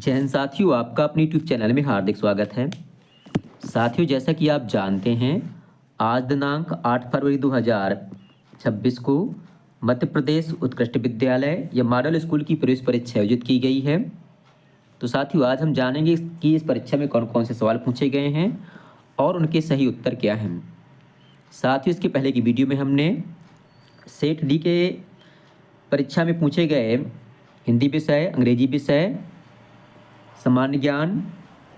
जय हिंद साथियों, आपका अपने यूट्यूब चैनल में हार्दिक स्वागत है। साथियों, जैसा कि आप जानते हैं, आज दिनांक 8 फरवरी 2026 को मध्य प्रदेश उत्कृष्ट विद्यालय या मॉडल स्कूल की प्रवेश परीक्षा आयोजित की गई है। तो साथियों, आज हम जानेंगे कि इस परीक्षा में कौन कौन से सवाल पूछे गए हैं और उनके सही उत्तर क्या हैं। साथियों, इसके पहले की वीडियो में हमने सेट डी के परीक्षा में पूछे गए हिंदी विषय, अंग्रेजी विषय, सामान्य ज्ञान,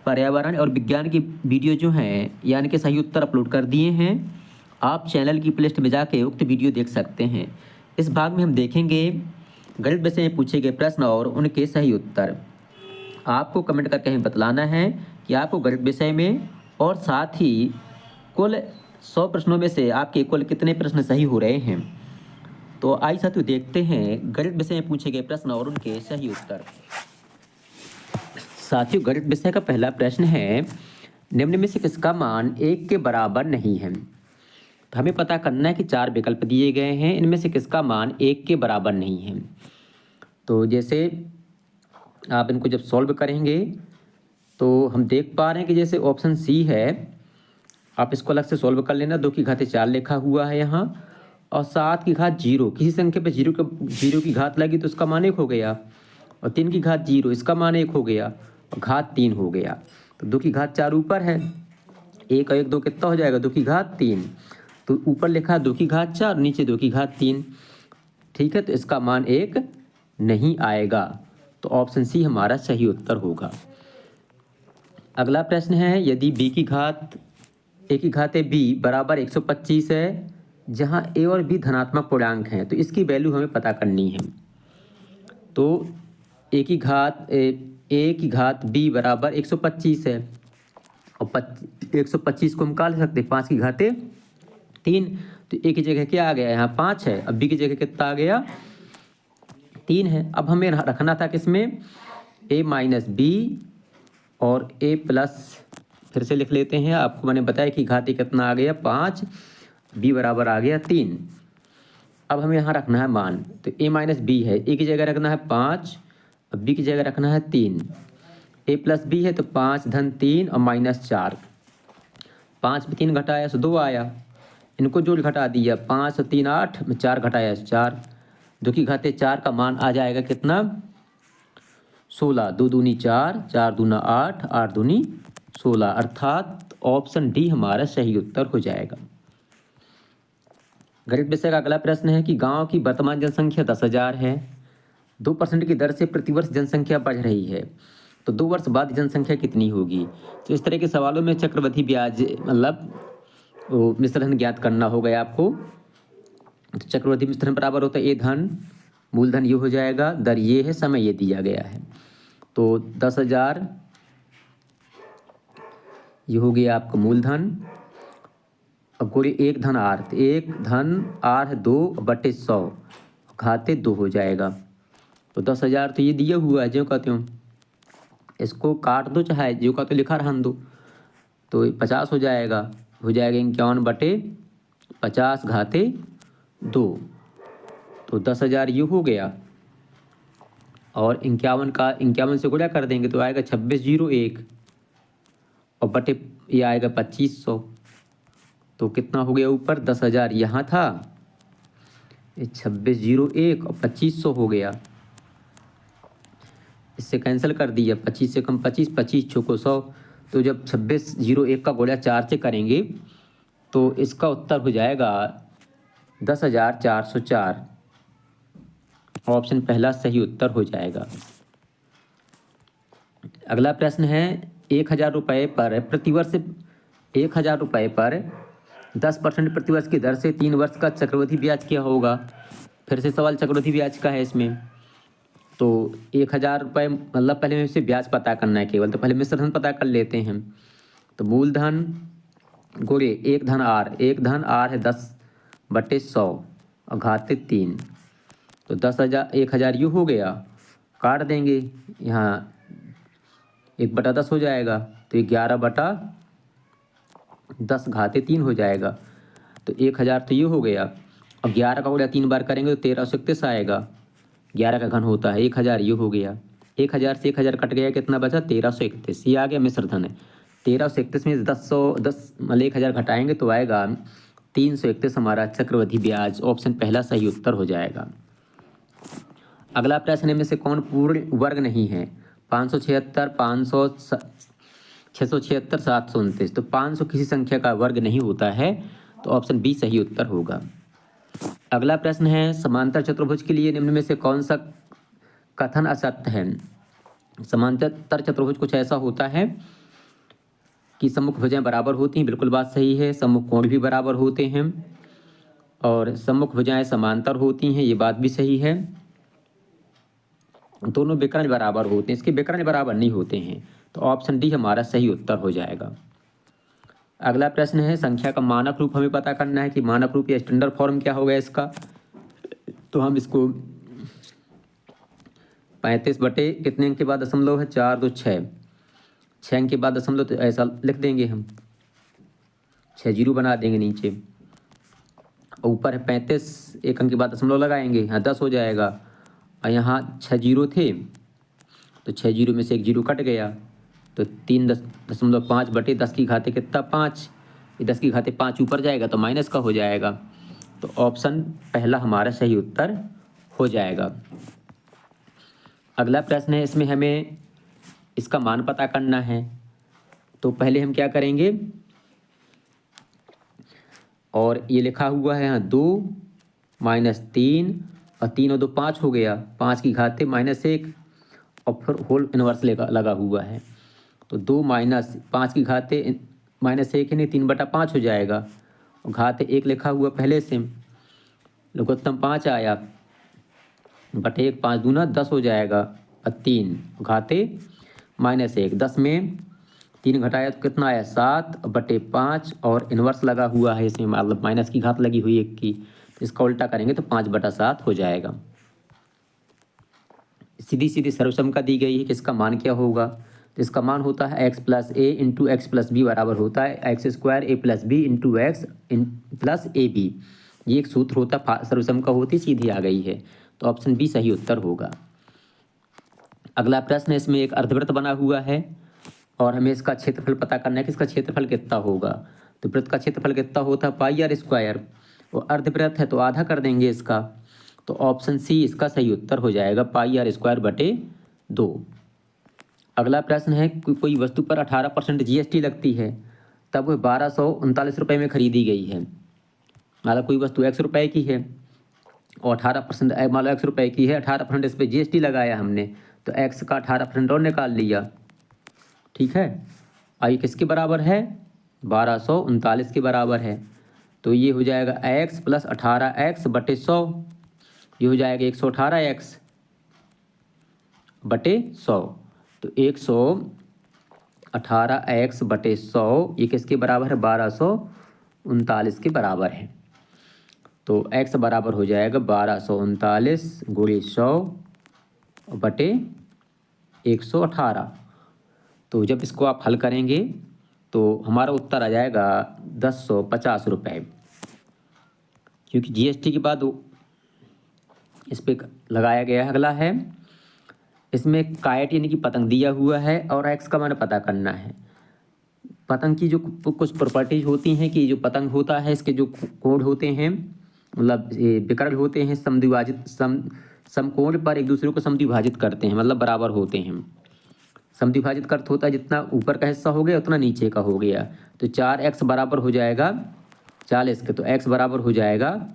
पर्यावरण और विज्ञान की वीडियो जो हैं यानी कि सही उत्तर अपलोड कर दिए हैं। आप चैनल की प्लेलिस्ट में जाके उक्त वीडियो देख सकते हैं। इस भाग में हम देखेंगे गणित विषय में पूछे गए प्रश्न और उनके सही उत्तर। आपको कमेंट करके हमें बतलाना है कि आपको गणित विषय में और साथ ही कुल 100 प्रश्नों में से आपके कुल कितने प्रश्न सही हो रहे हैं। तो आइए साथियों, देखते हैं गणित विषय में पूछे गए प्रश्न और उनके सही उत्तर। साथियों, गणित विषय का पहला प्रश्न है, निम्न में से किसका मान 1 के बराबर नहीं है। तो हमें पता करना है कि 4 विकल्प दिए गए हैं, इनमें से किसका मान 1 के बराबर नहीं है। तो जैसे आप इनको जब सॉल्व करेंगे तो हम देख पा रहे हैं कि जैसे ऑप्शन सी है, आप इसको अलग से सॉल्व कर लेना। 2 की घात 4 लिखा हुआ है यहाँ और 7 की घात 0, किसी संख्या पे 0 की घात लगी तो उसका मान 1 हो गया, और 3 की घात 0, इसका मान 1 हो गया, और घात 3 हो गया। तो 2 की घात 4 ऊपर है, 1 और 1 2 कितना हो जाएगा, 2 की घात 3। तो ऊपर लिखा 2 की घात 4, नीचे 2 की घात 3। ठीक है, तो इसका मान 1 नहीं आएगा। तो ऑप्शन सी हमारा सही उत्तर होगा। अगला प्रश्न है, यदि b की घात a की घात b बराबर 125 है, जहां a और b धनात्मक पूर्णांक हैं, तो इसकी वैल्यू हमें पता करनी है। तो a की घात b बराबर 125 है और 125 को हम क्या लिख सकते हैं, 5 की घात 3। तो a की जगह क्या आ गया, यहाँ 5 है, अब b की जगह कितना आ गया, 3 है। अब हमें रखना था किसमें, a माइनस बी और a प्लस, फिर से लिख लेते हैं। आपको मैंने बताया कि घाती कितना आ गया, 5, b बराबर आ गया 3। अब हमें यहाँ रखना है मान, तो a माइनस बी है, a की जगह रखना है 5 और b की जगह रखना है 3। a प्लस बी है तो 5 धन 3 और माइनस 4, 5 में 3 घटाया तो 2 आया, इनको जोड़ घटा दिया, 5 और 3 8 में 4 घटाया 4, 2 की घाते 4 का मान आ जाएगा कितना, 16, 2 दूनी 4, 4 दूना 8, 8 दूनी 16, अर्थात ऑप्शन डी हमारा सही उत्तर हो जाएगा। गणित विषय का अगला प्रश्न है कि गांव की वर्तमान जनसंख्या 10,000 है, 2% की दर से प्रतिवर्ष जनसंख्या बढ़ रही है, तो 2 वर्ष बाद जनसंख्या कितनी होगी। तो इस तरह के सवालों में चक्रवृद्धि ब्याज मतलब मिश्रण ज्ञात करना होगा आपको। तो चक्रवृद्धि मिश्रण बराबर होता है ए धन मूलधन, ये हो जाएगा, दर ये है, समय ये दिया गया है। तो 10,000 ये हो गया आपका मूलधन, अब गोरी 1 धन आर, तो 1 धन आर है 2 बटे 100, घाते 2 हो जाएगा। तो 10,000 तो ये दिया हुआ है, जो कहते हो इसको काट दो, चाहे जो का तो लिखा रहन दो, तो 50 हो जाएगा, 51 बटे 50 घाते 2। तो 10,000 ये हो गया, और 51 से गुणा कर देंगे तो आएगा 2601, और बटे ये आएगा 2500। तो कितना हो गया, ऊपर 10,000 यहाँ था, 2601 और 2500 हो गया, इससे कैंसिल कर दिया, 25 से कम 25, 25 छुको 100। तो जब 2601 का गुणा 4 से करेंगे तो इसका उत्तर हो जाएगा 10,404। ऑप्शन पहला सही उत्तर हो जाएगा। अगला प्रश्न है, 1,000 रुपये पर प्रतिवर्ष 1,000 रुपये पर 10% प्रतिवर्ष की दर से 3 वर्ष का चक्रवृद्धि ब्याज क्या होगा। फिर से सवाल चक्रवृद्धि ब्याज का है इसमें। तो 1,000 रुपये मतलब पहले में से ब्याज पता करना है केवल, तो पहले मिश्रधन पता कर लेते हैं। तो मूलधन गोरे 1 धन आर है 10 बटे 100 और घाते 3। तो 1,000 यू हो गया, काट देंगे, यहाँ 1/10 हो जाएगा, तो 11 बटा 10 घाते 3 हो जाएगा। तो 1,000 तो ये हो गया, और 11 का गुणा 3 बार करेंगे तो 13 से 31 आएगा, 11 का घन होता है 1,000, ये हो गया। 1000 से 1000 कट गया, कितना बचा 1331। ये आ गया मिश्र धन। 1331 में 10 मतलब 1000 घटाएंगे तो आएगा 331 हमारा चक्रवृद्धि ब्याज। ऑप्शन पहला सही उत्तर हो जाएगा। अगला प्रश्न में से कौन पूर्ण वर्ग नहीं है? 576, 500, 676, 729। तो 500 किसी संख्या का वर्ग नहीं होता है, तो ऑप्शन बी सही उत्तर होगा। अगला प्रश्न है समांतर चतुर्भुज के लिए निम्न में से कौन सा कथन असत्य है? समांतर चतुर्भुज कुछ ऐसा होता है कि सम्मुख भुजाएं बराबर होती हैं, बिल्कुल बात सही है। सम्मुख कोण भी बराबर होते हैं और सम्मुख भुजाएं समांतर होती हैं, ये बात भी सही है। दोनों विकर्ण बराबर होते हैं, इसके विकर्ण बराबर नहीं होते हैं, तो ऑप्शन डी हमारा सही उत्तर हो जाएगा। अगला प्रश्न है संख्या का मानक रूप हमें पता करना है कि मानक रूप या स्टैंडर्ड फॉर्म क्या होगा इसका। तो हम इसको 35 बटे कितने अंक के बाद दशमलव है, 4 2 6, 6 अंक के बाद दशमलव, तो ऐसा लिख देंगे हम, 6 जीरो बना देंगे नीचे, ऊपर है 35, 1 अंक के बाद दशमलव लगाएंगे, यहाँ 10 हो जाएगा, और यहाँ 6 जीरो थे तो 6 जीरो में से 1 जीरो कट गया, तो 3.5 बटे 10 की घाते कितना 5, ये 10 की घाते 5 ऊपर जाएगा तो माइनस का हो जाएगा, तो ऑप्शन पहला हमारा सही उत्तर हो जाएगा। अगला प्रश्न है, इसमें हमें इसका मान पता करना है। तो पहले हम क्या करेंगे, और ये लिखा हुआ है यहाँ 2 माइनस 3 और 3 और 2 5 हो गया, 5 की घाते -1 और फिर होल इनवर्स लगा हुआ है, तो 2 माइनस 5 की घाते -1 है नहीं 3/5 हो जाएगा, और घाते 1 लिखा हुआ पहले से, लघुत्तम 5 आया, बटे 1 5 दूना 10 हो जाएगा, और 3 घाते -1, 10 में 3 घटाया तो कितना आया 7 बटे 5, और इन्वर्स लगा हुआ है इसमें, मतलब माइनस की घात लगी हुई 1 की, तो इसका उल्टा करेंगे तो 5/7 हो जाएगा। सीधी सीधी सर्वसम का दी गई है कि इसका मान क्या होगा, तो इसका मान होता है x plus A into X plus B बराबर होता है x² a plus B into X plus A B. ये एक सूत्र होता है सर्वसम का, होती सीधी आ गई है, तो ऑप्शन बी सही उत्तर होगा। अगला प्रश्न है, इसमें एक अर्धवृत्त बना हुआ है और हमें इसका क्षेत्रफल पता करना है कि इसका क्षेत्रफल कितना होगा। तो वृत्त का क्षेत्रफल कितना होता है πr², और अर्धवृत्त है तो आधा कर देंगे इसका, तो ऑप्शन सी इसका सही उत्तर हो जाएगा πr² बटे 2। अगला प्रश्न है, कोई वस्तु पर 18% GST लगती है, तब वह 1239 रुपये में खरीदी गई है। मतलब कोई वस्तु x रुपये की है और 18% मान लो x रुपये की है, 18% इस पर GST लगाया हमने, तो x का 18% और निकाल लिया, ठीक है। आई किसके बराबर है, 1239 के बराबर है, तो ये हो जाएगा x प्लस 18x बटे 100, ये हो जाएगा 118x बटे 100, तो 118x बटे 100 ये किसके बराबर है, 1239 के बराबर है। तो x बराबर हो जाएगा 1239 गुणे 100 बटे 118। तो जब इसको आप हल करेंगे तो हमारा उत्तर आ जाएगा 1050 रुपये, क्योंकि GST के बाद इस पर लगाया गया है। अगला है, इसमें काइट यानी कि पतंग दिया हुआ है और x का मान पता करना है। पतंग की जो कुछ प्रॉपर्टीज होती हैं कि जो पतंग होता है इसके जो कोण होते हैं, मतलब विकर्ण होते हैं, समद्विभाजित समकोण पर एक दूसरे को समद्विभाजित करते हैं, मतलब बराबर होते हैं। समद्विभाजित का अर्थ होता है जितना ऊपर का हिस्सा हो गया उतना नीचे का हो गया, तो 4x बराबर हो जाएगा 40 के, तो x बराबर हो जाएगा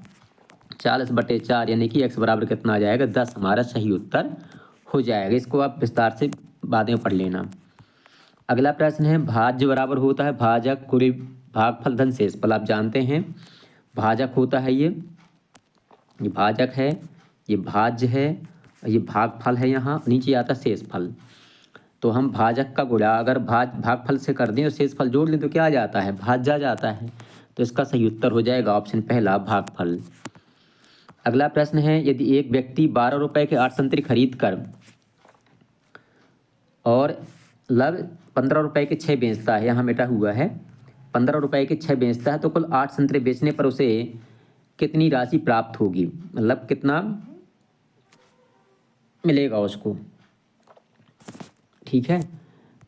40 बटे 4, यानी कि x बराबर कितना आ जाएगा 10, हमारा सही उत्तर हो जाएगा। इसको आप विस्तार से बाद में पढ़ लेना। अगला प्रश्न है, भाज्य बराबर होता है भाजक गुणे भागफल धन शेषफल। आप जानते हैं भाजक होता है ये भाजक है, ये भाज्य है, ये भागफल है, यहाँ नीचे आता है शेषफल। तो हम भाजक का गुणा अगर भागफल से कर दें और शेषफल जोड़ लें तो क्या आ जाता है, भाज्य जाता है, तो इसका सही उत्तर हो जाएगा ऑप्शन पहला भागफल। अगला प्रश्न है, यदि एक व्यक्ति 12 रुपये के 8 संतरे खरीद कर और 15 रुपये के 6 बेचता है, यहाँ मिटा हुआ है 15 रुपये के 6 बेचता है, तो कुल 8 संतरे बेचने पर उसे कितनी राशि प्राप्त होगी, मतलब कितना मिलेगा उसको। ठीक है।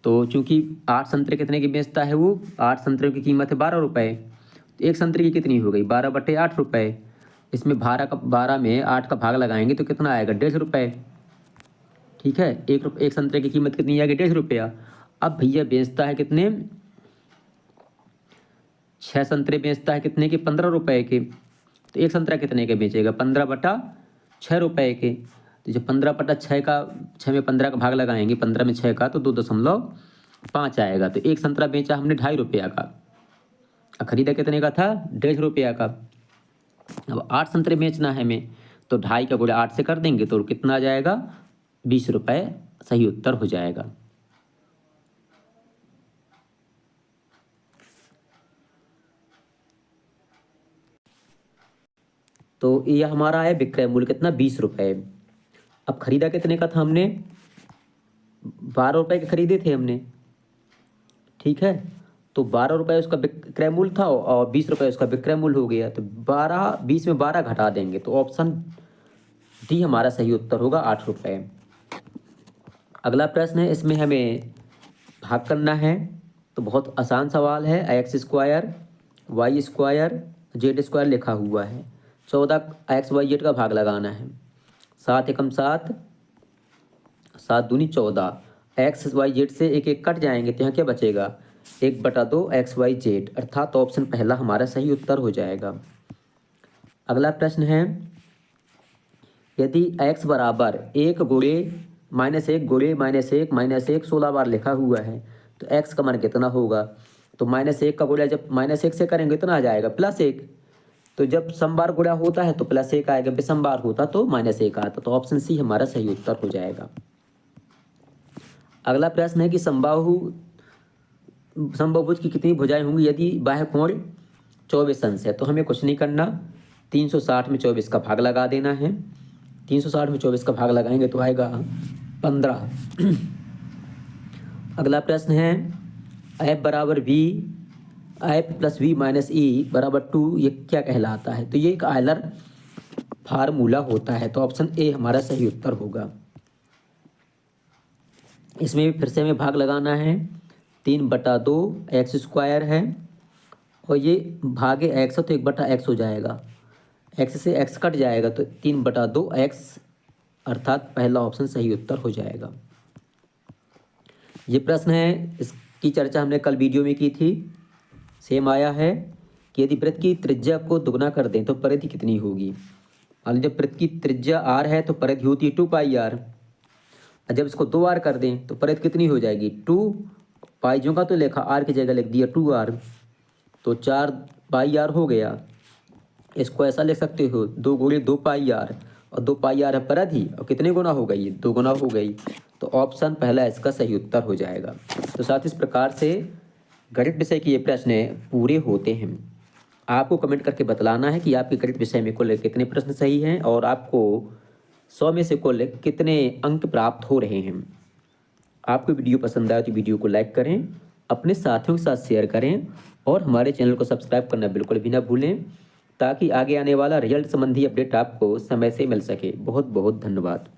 तो चूंकि 8 संतरे कितने की बेचता है वो, 8 संतरे की कीमत है 12 रुपये, तो एक संतरे की कितनी हो गई 12/8 रुपये। इसमें 12 में 8 का भाग लगाएंगे तो कितना आएगा 1.5 रुपये। ठीक है, एक संतरे की कीमत कितनी आएगी 1.5 रुपया। अब भैया बेचता है कितने, 6 संतरे बेचता है कितने के 15 रुपये के, तो एक संतरा कितने के बेचेगा 15/6 रुपये के। तो जब 15/6 का 6 में 15 का भाग लगाएंगे, 15 में 6 का तो 2.5 आएगा। तो एक संतरा बेचा हमने 2.5 रुपया का, खरीदा कितने का था 1.5 रुपया का। अब 8 संतरे बेचना है हमें, तो 2.5 का गुणा 8 से कर देंगे तो कितना आ जाएगा 20 रुपये, सही उत्तर हो जाएगा। तो ये हमारा है विक्रय मूल्य कितना 20 रुपये। अब खरीदा कितने का था हमने 12 रुपये के खरीदे थे हमने, ठीक है। तो 12 रुपये उसका विक्रय मूल्य था और 20 रुपये उसका विक्रय मूल्य हो गया। तो 20 में 12 घटा देंगे तो ऑप्शन डी हमारा सही उत्तर होगा 8 रुपये। अगला प्रश्न है, इसमें हमें भाग करना है। तो बहुत आसान सवाल है, x² y² z² लिखा हुआ है, 14 x y z का भाग लगाना है। 7 एकम 7, 7 दूनी 14, एक्स वाई जेड से एक एक कट जाएंगे तो यहाँ क्या बचेगा 1/2 XYZ, अर्थात ऑप्शन पहला हमारा सही उत्तर हो जाएगा। अगला प्रश्न है, यदि x बराबर 1 गुणे -1 गुणे -1 16 बार लिखा हुआ है तो x का मान कितना होगा। तो -1 का गुणा जब -1 से करेंगे इतना आ जाएगा +1। तो जब समबार गुणा होता है तो +1 आएगा, विषमबार होता तो -1 आता। तो ऑप्शन सी हमारा सही उत्तर हो जाएगा। अगला प्रश्न है कि समबाहुभुज की कितनी भुजाएं होंगी यदि बाह्य कोण 24 अंश है। तो हमें कुछ नहीं करना, 360 में 24 का भाग लगा देना है। 360 में 24 का भाग लगाएंगे तो आएगा 15। अगला प्रश्न है, f बराबर v, f + v - e = 2, ये क्या कहलाता है। तो ये एक आयलर फार्मूला होता है। तो ऑप्शन ए हमारा सही उत्तर होगा। इसमें भी फिर से हमें भाग लगाना है, 3/2 x² है और ये भागे x है तो 1/x हो जाएगा, x से x कट जाएगा तो 3/2 x, अर्थात पहला ऑप्शन सही उत्तर हो जाएगा। ये प्रश्न है, इसकी चर्चा हमने कल वीडियो में की थी। सेम आया है कि यदि वृत्त की त्रिज्या को दुगना कर दें तो परिधि कितनी होगी। मान लीजिए वृत्त की त्रिज्या r है तो परिधि होती है 2πr, और जब इसको 2r कर दें तो परिधि कितनी हो जाएगी 2π, जो का तो लिखा r की जगह लिख दिया 2r, तो 4πr हो गया। इसको ऐसा लिख सकते हो 2 गुणे 2πr, और 2πr है परिधि और कितने गुना हो गई 2 गुना हो गई। तो ऑप्शन पहला इसका सही उत्तर हो जाएगा। तो साथ इस प्रकार से गणित विषय के ये प्रश्न पूरे होते हैं। आपको कमेंट करके बतलाना है कि आपके गणित विषय में कुल कितने प्रश्न सही हैं और आपको 100 में से कुल कितने अंक प्राप्त हो रहे हैं। आपको वीडियो पसंद आए तो वीडियो को लाइक करें, अपने साथियों के साथ शेयर करें और हमारे चैनल को सब्सक्राइब करना बिल्कुल भी ना भूलें, ताकि आगे आने वाला रिजल्ट संबंधी अपडेट आपको समय से मिल सके। बहुत बहुत धन्यवाद।